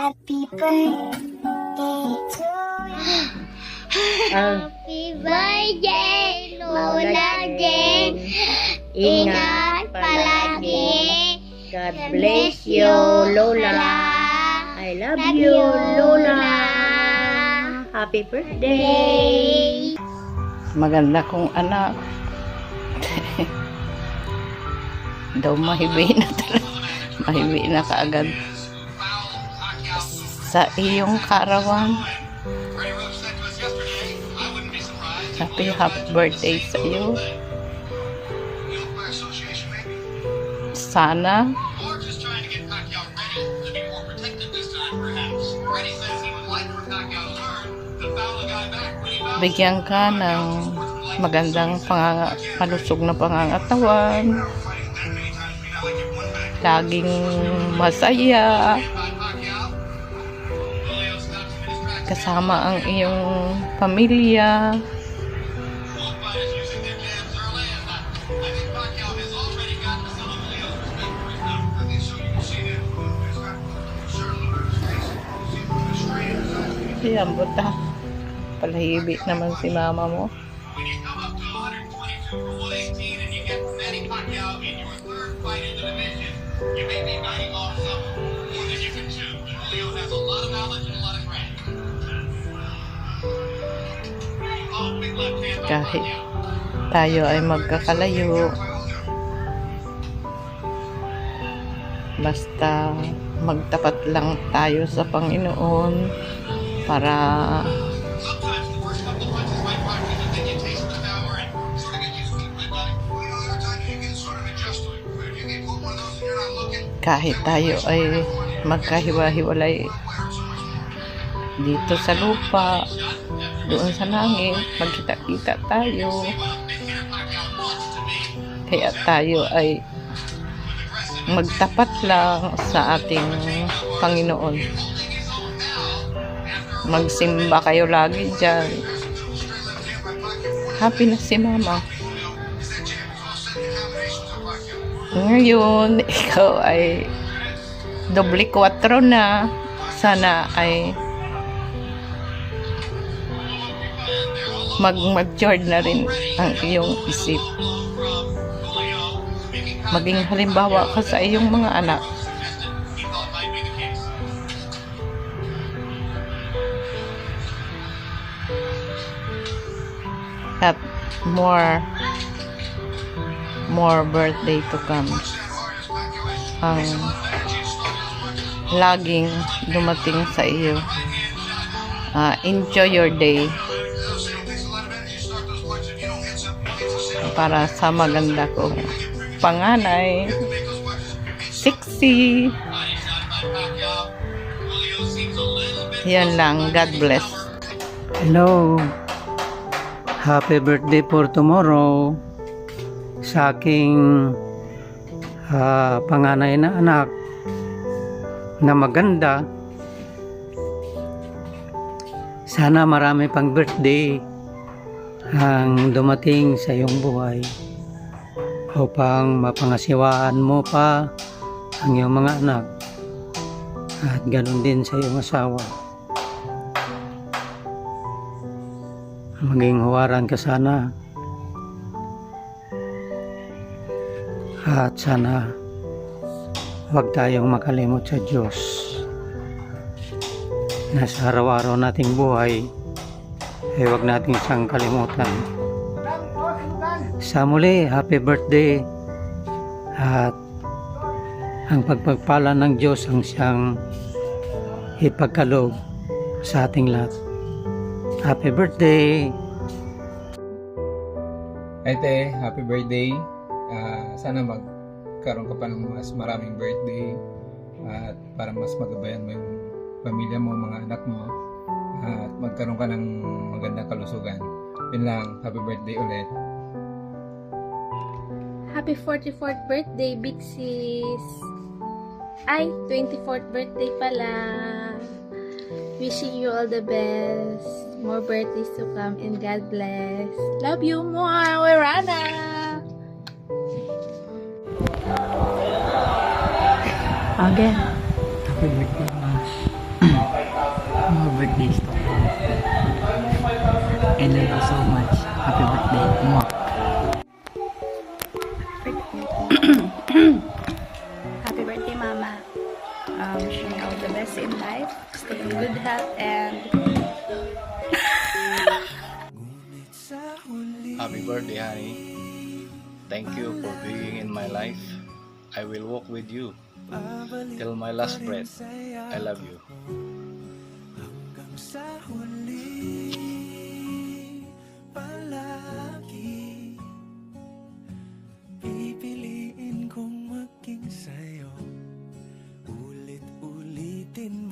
Happy birthday to you. Happy birthday, Lola Jane. Ingat palagi. God bless you, Lola. I love you, Lola. Happy birthday. Maganda kong anak. Daw mahibi na talaga. Mahibi na kaagad. Sa iyong karawan. Happy birthday sa iyo. Sana bigyan ka ng magandang palusog na pangangatawan, laging masaya kasama ang iyong pamilya. Ayan, buta. Palahibi naman si mama mo. Kahit tayo ay magkakalayo, basta magtapat lang tayo sa Panginoon para kahit tayo ay magkahiwa-hiwalay dito sa lupa, doon sa langit, magkita-kita tayo. Kaya tayo ay magtapat lang sa ating Panginoon. Magsimba kayo lagi dyan. Happy na si mama. Ngayon, ikaw ay doble 4 na. Sana ay mag-mature na rin ang iyong isip. Maging halimbawa ka sa iyong mga anak. At more birthday to come. Ang laging dumating sa iyo. Enjoy your day. Para sa maganda kong panganay. Sexy. Yan lang. God bless. Hello. Happy birthday for tomorrow sa aking panganay na anak na maganda. Sana marami pang birthday ang dumating sa iyong buhay upang mapangasiwaan mo pa ang iyong mga anak at ganun din sa iyong asawa. Maging huwaran ka sana at sana huwag tayong makalimot sa Diyos na sa araw-araw nating buhay ay huwag nating siyang kalimutan. Sa muli, happy birthday at ang pagpagpala ng Diyos ang siyang ipagkaloob sa ating lahat. Happy birthday! Ate, happy birthday. Sana magkaroon ka pa ng mas maraming birthday at para mas magabayan mo yung pamilya mo, mga anak mo at magkaroon ka ng magandang kalusugan. Yun lang, happy birthday ulit. Happy 44th birthday, Big Sis! Ay, 24th birthday pala! Wishing you all the best. More birthdays to come and God bless. Love you more, Werana! Again. Happy birthday, Mas. birthday, Stockholm. I love you so much. Happy birthday. Mwah. Happy birthday, Mama. Wishing you all the best in life. Stay in good health and Happy birthday, honey. Thank you for being in my life. I will walk with you till my last breath. I love you.